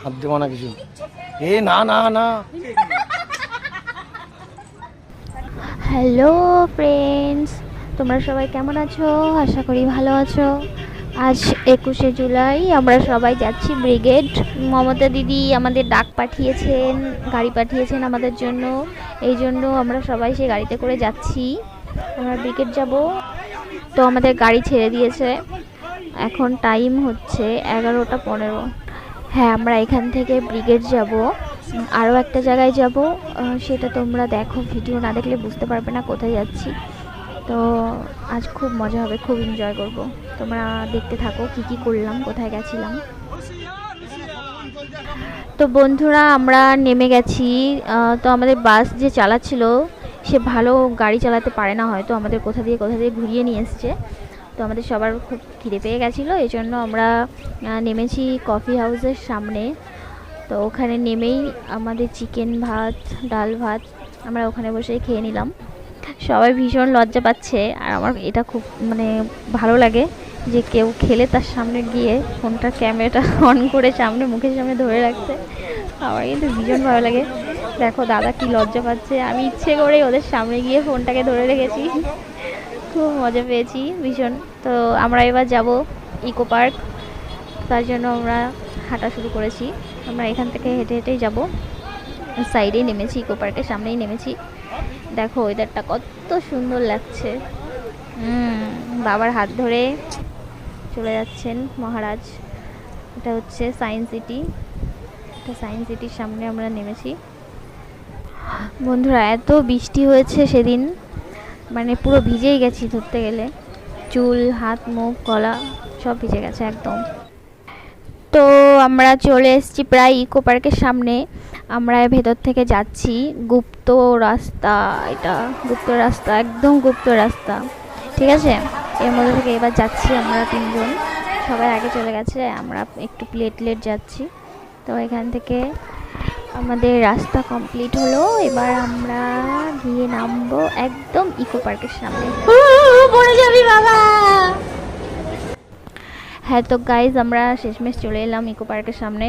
হাত দেবো না কিছু। না না না। হ্যালো ফ্রেন্ডস, তোমরা সবাই কেমন আছো? আশা করি ভালো আছো। আজ 21শে জুলাই, আমরা সবাই যাচ্ছি ব্রিগেড। মমতা দিদি আমাদের ডাক পাঠিয়েছেন, গাড়ি পাঠিয়েছেন আমাদের জন্য। এই জন্য আমরা সবাই সেই গাড়িতে করে যাচ্ছি। আমরা ব্রিগেড যাব। তো আমাদের গাড়ি ছেড়ে দিয়েছে। এখন টাইম হচ্ছে 11টা 15। হ্যাঁ, আমরা এখান থেকে ব্রিগেড যাব, আরও একটা জায়গায় যাব। সেটা তোমরা দেখো, ভিডিও না দেখলে বুঝতে পারবে না কোথায় যাচ্ছি। তো আজ খুব মজা হবে, খুব এনজয় করব। তোমরা দেখতে থাকো কি কি করলাম, কোথায় গেছিলাম। তো বন্ধুরা, আমরা নেমে গেছি। তো আমাদের বাস যে চালাচ্ছিল সে ভালো গাড়ি চালাতে পারে না, হয়তো আমাদের কোথা দিয়ে ঘুরিয়ে নিয়ে এসছে। তো আমাদের সবার খুব খিদে পেয়ে গেছিলো, এই জন্য আমরা নেমেছি কফি হাউসের সামনে। তো ওখানে নেমেই আমাদের চিকেন ভাত, ডাল ভাত আমরা ওখানে বসেই খেয়ে নিলাম। সবাই ভীষণ লজ্জা পাচ্ছে, আর আমার এটা খুব ভালো লাগে যে কেউ খেলে তার সামনে গিয়ে ফোনটা ক্যামেরাটা অন করে সামনে মুখের সামনে ধরে রাখতে। আমার কিন্তু ভীষণ ভালো লাগে। দেখো দাদা কি লজ্জা পাচ্ছে, আমি ইচ্ছে করে ওদের সামনে গিয়ে ফোনটাকে ধরে রেখেছি। খুব মজা পেয়েছি ভীষণ। তো আমরা এবার যাব ইকো পার্ক, তার জন্য আমরা হাঁটা শুরু করেছি। আমরা এখান থেকে হেঁটে হেঁটেই যাব, সাইডেই নেমেছি, ইকো পার্কের সামনেই নেমেছি। দেখো ওয়েদারটা কত সুন্দর লাগছে। বাবার হাত ধরে চলে যাচ্ছেন মহারাজ। এটা হচ্ছে সায়েন্স সিটি। এটা সায়েন্স সিটির সামনে আমরা নেমেছি। বন্ধুরা, এত বৃষ্টি হয়েছে সেদিন, পুরো ভিজেই গেছি ধরতে গেলে। চুল, হাত, মুখ, গলা সব ভিজে গেছে একদম। তো আমরা চলে এসেছি প্রায় ইকো পার্কের সামনে। আমরা ভেতর থেকে যাচ্ছি, গুপ্ত রাস্তা, এটা গুপ্ত রাস্তা, একদম গুপ্ত রাস্তা, ঠিক আছে। এর মধ্যে থেকে এবার যাচ্ছি আমরা তিনজন, সবাই আগে চলে গেছে, আমরা একটু লেট যাচ্ছি। তো এখান থেকে আমাদের রাস্তা কমপ্লিট হলো। এবার আমরা গিয়ে নামবো একদম ইকো পার্কের সামনে। পড়ে যাবি বাবা। হ্যাঁ, তো গাইজ আমরা শেষমেশ চলে এলাম ইকো পার্কের সামনে।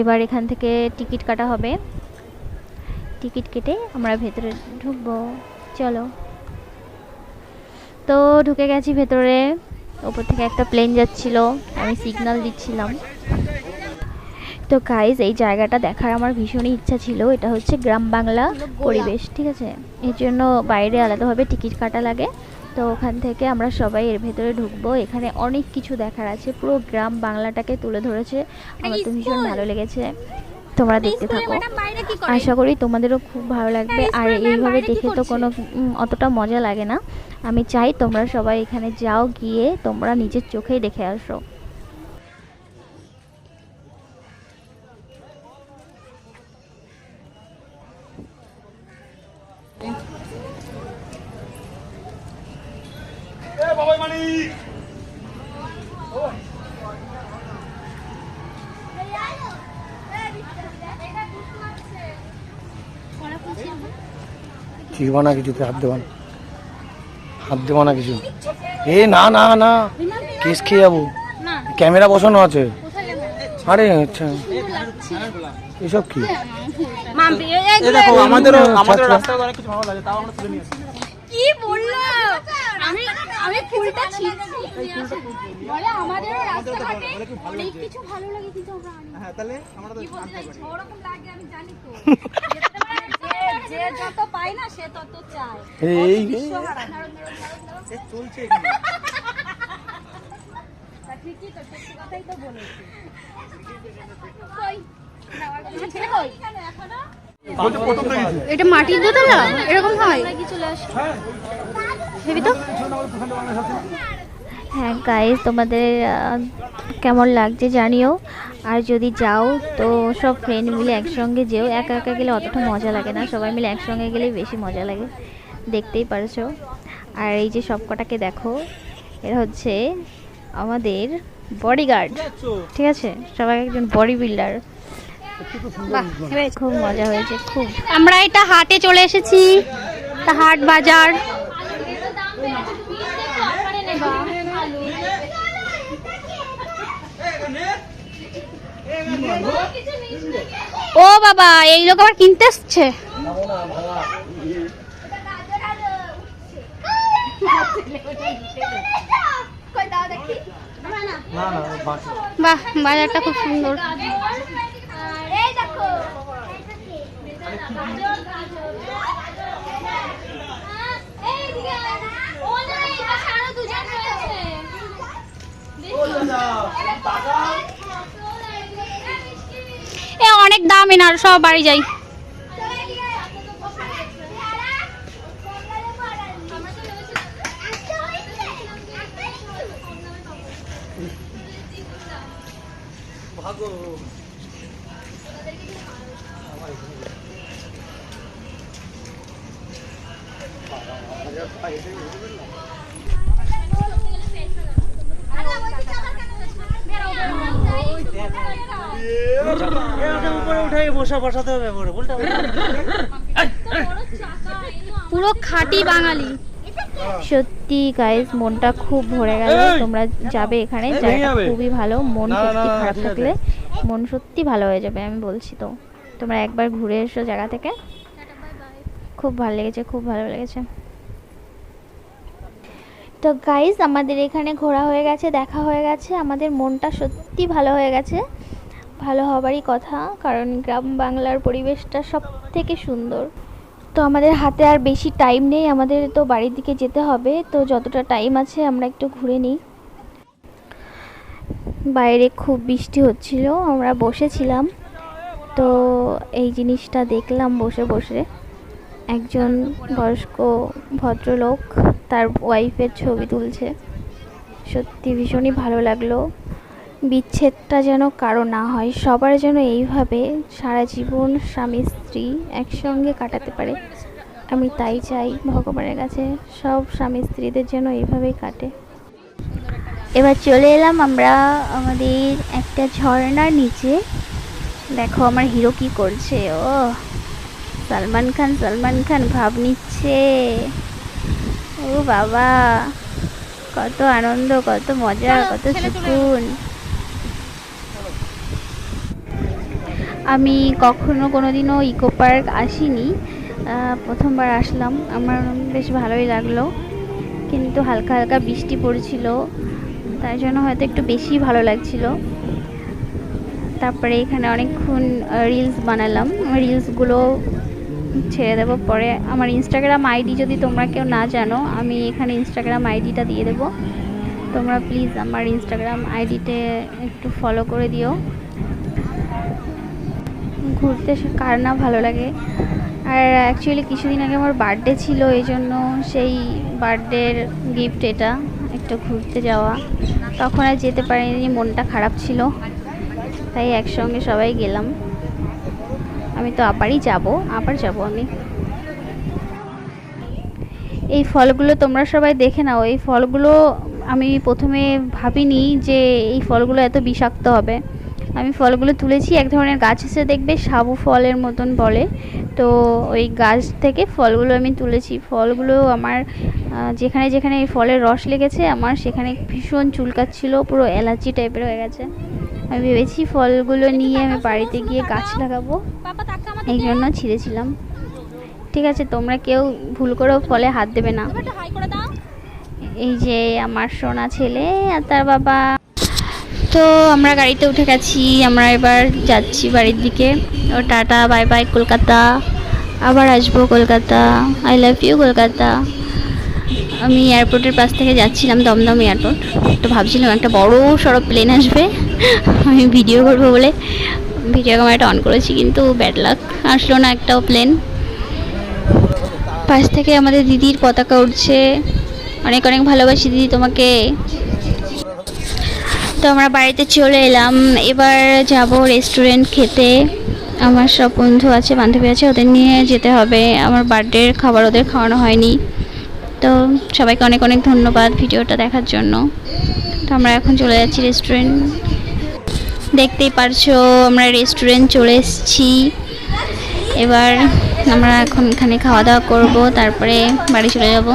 এবার এখান থেকে টিকিট কাটা হবে, টিকিট কেটে আমরা ভেতরে ঢুকবো। চলো। তো ঢুকে গেছি ভেতরে। ওপর থেকে একটা প্লেন যাচ্ছিল, আমি সিগন্যাল দিচ্ছিলাম। তো গাইজ এই জায়গাটা দেখার আমার ভীষণই ইচ্ছা ছিল। এটা হচ্ছে গ্রাম বাংলা পরিবেশ, ঠিক আছে। এর জন্য বাইরে আলাদাভাবে টিকিট কাটা লাগে। তো ওখান থেকে আমরা সবাই এর ভেতরে ঢুকবো। এখানে অনেক কিছু দেখার আছে, পুরো গ্রাম বাংলাটাকে তুলে ধরেছে। আমার তো ভীষণ ভালো লেগেছে, তোমরা দেখতে থাকো। আশা করি তোমাদেরও খুব ভালো লাগবে। আর এইভাবে দেখে তো কোনো অতটা মজা লাগে না। আমি চাই তোমরা সবাই এখানে যাও, গিয়ে তোমরা নিজের চোখেই দেখে আসো। ছিড়বা না কিছুতে, হাত দেবো না, হাত দেবো না কিছু। না না না, কেস খেয়ে যাবো। ক্যামেরা বসানো আছে। আরে আচ্ছা, এসব কি? কি বললো? আমি ফুলটা ছিঁড়ছি বলে আমাদেরও রাস্তাঘাটে অনেক কিছু ভালো লাগে, কিন্তু হ্যাঁ তাহলে আমরা তো জানতে পারি ওরকম লাগে, আমি জানি তো। যে যত পায় না সে তত চায়। এই চলছে এখানে। তা ঠিকই তো, সত্যি কথাই তো বলেছি। কই এটা মাটির দোতলা এরকম হয় নাকি? চলে আসে ভেবি তো। হ্যাঁ গাইজ, তোমাদের কেমন লাগছে জানিও। আর যদি যাও তো সব ফ্রেন্ড মিলে একসঙ্গে যেও, একা একা গেলে অতটা মজা লাগে না, সবাই মিলে একসঙ্গে গেলে বেশি মজা লাগে, দেখতেই পারছো। আর এই যে সব কটাকে দেখো, এরা হচ্ছে আমাদের বডিগার্ড, ঠিক আছে। সবাই একজন বডি বিল্ডার। বাহ, হয়েছে। খুব মজা হয়েছে খুব। আমরা এটা হাটে চলে এসেছি, তা হাট বাজার। ও বাবা, এই লোক আবার কিনতে এসছে। বাহ, বাজারটা খুব সুন্দর। এ অনেক দাম, এনার সব বাড়ি যাই। পুরো খাঁটি বাঙালি। সত্যি গাইস মনটা খুব ভরে গেল। তোমরা যাবে এখানে, জায়গাটা খুবই ভালো। মন সত্যি খারাপ থাকলে মন সত্যি ভালো হয়ে যাবে, আমি বলছি। তো তোমরা একবার ঘুরে এসো জায়গা থেকে, খুব ভালো লেগেছে, খুব ভালো লেগেছে। তো গাইস আমাদের এখানে ঘোরা হয়ে গেছে, দেখা হয়ে গেছে, আমাদের মনটা সত্যি ভালো হয়ে গেছে। ভালো হবারই কথা, কারণ গ্রাম বাংলার পরিবেশটা সব থেকে সুন্দর। তো আমাদের হাতে আর বেশি টাইম নেই, আমাদের তো বাড়ির দিকে যেতে হবে। তো যতটা টাইম আছে আমরা একটু ঘুরে নিই। বাইরে খুব বৃষ্টি হচ্ছিল, আমরা বসেছিলাম। তো এই জিনিসটা দেখলাম বসে বসে, একজন বয়স্ক ভদ্রলোক তার ওয়াইফের ছবি তুলছে। সত্যি ভীষণই ভালো লাগলো। বিচ্ছেদটা যেন কারো না হয়, সবার যেন এইভাবে সারা জীবন স্বামী স্ত্রী একসঙ্গে কাটাতে পারে। আমি তাই চাই ভগবানের কাছে, সব স্বামী স্ত্রীদের যেন এইভাবেই কাটে। এবার চলে এলাম আমরা আমাদের একটা ঝর্ণার নিচে। দেখো আমার হিরো কি করছে, ও সালমান খান ভাব নিচ্ছে। ও বাবা, কত আনন্দ, কত মজা, কত সুকুন। আমি কখনো কোনোদিনও ইকো পার্ক আসিনি, প্রথমবার আসলাম। আমার বেশ ভালোই লাগলো, কিন্তু হালকা হালকা বৃষ্টি পড়ছিল, তাই জন্য হয়তো একটু বেশি ভালো লাগছিল। তারপরে এখানে অনেকক্ষণ রিলস বানালাম, রিলসগুলো ছেড়ে দেবো পরে। আমার ইনস্টাগ্রাম আইডি যদি তোমরা কেউ না জানো, আমি এখানে ইনস্টাগ্রাম আইডিটা দিয়ে দেবো, তোমরা প্লিজ আমার ইনস্টাগ্রাম আইডিতে একটু ফলো করে দিও। ঘুরতে কার না ভালো লাগে। আর অ্যাকচুয়ালি কিছুদিন আগে আমার বার্থডে ছিল, এই জন্য সেই বার্থডের গিফট এটা, একটু ঘুরতে যাওয়া। তখন আর যেতে পারিনি, মনটা খারাপ ছিল, তাই একসঙ্গে সবাই গেলাম। আমি তো আবার যাব আমি। এই ফলগুলো তোমরা সবাই দেখে নাও। এই ফলগুলো আমি প্রথমে ভাবিনি যে এই ফলগুলো এত বিষাক্ত হবে। আমি ফলগুলো তুলেছি, এক ধরনের গাছ এসে দেখবে সাবু ফলের মতন বলে, তো ওই গাছ থেকে ফলগুলো আমি তুলেছি। ফলগুলো আমার যেখানে যেখানে এই ফলের রস লেগেছে আমার সেখানে ভীষণ চুলকাচ্ছিল, পুরো অ্যালার্জি টাইপের হয়ে গেছে। আমি ভেবেছি ফলগুলো নিয়ে আমি বাড়িতে গিয়ে গাছ লাগাবো, এই জন্য ছিঁড়েছিলাম। ঠিক আছে, তোমরা কেউ ভুল করেও ফলে হাত দেবে না। এই যে আমার সোনা ছেলে আর তার বাবা। তো আমরা গাড়িতে উঠে গেছি, আমরা এবার যাচ্ছি বাড়ির দিকে। ও টাটা বাই বাই কলকাতা, আবার আসবো Kolkata, I love you Kolkata. আমি এয়ারপোর্টের পাশ থেকে যাচ্ছিলাম, দমদম এয়ারপোর্ট। তো ভাবছিলাম একটা বড় সড়ো প্লেন আসবে, আমি ভিডিও করবো বলে ভিডিও ক্যামেরাটা অন করেছি, কিন্তু ব্যাড লাক, আসলো না একটাও প্লেন। পাশ থেকে আমাদের দিদির পতাকা উঠছে, অনেক অনেক ভালোবাসি দিদি তোমাকে। তো আমরা বাড়িতে চলে এলাম, এবার যাব রেস্টুরেন্ট খেতে। আমার সব বন্ধু আছে, বান্ধবী আছে, ওদের নিয়ে যেতে হবে। আমার বার্থডের খাবার ওদের খাওয়ানো হয়নি। তো সবাইকে অনেক অনেক ধন্যবাদ ভিডিওটা দেখার জন্য। তো আমরা এখন চলে যাচ্ছি রেস্টুরেন্ট। দেখতেই পারছো আমরা রেস্টুরেন্ট চলে এসেছি। এবার আমরা এখন এখানে খাওয়া দাওয়া করব, তারপরে বাড়ি চলে যাব।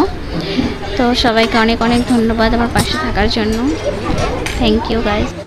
তো সবাইকে অনেক অনেক ধন্যবাদ আমার পাশে থাকার জন্য। Thank you guys.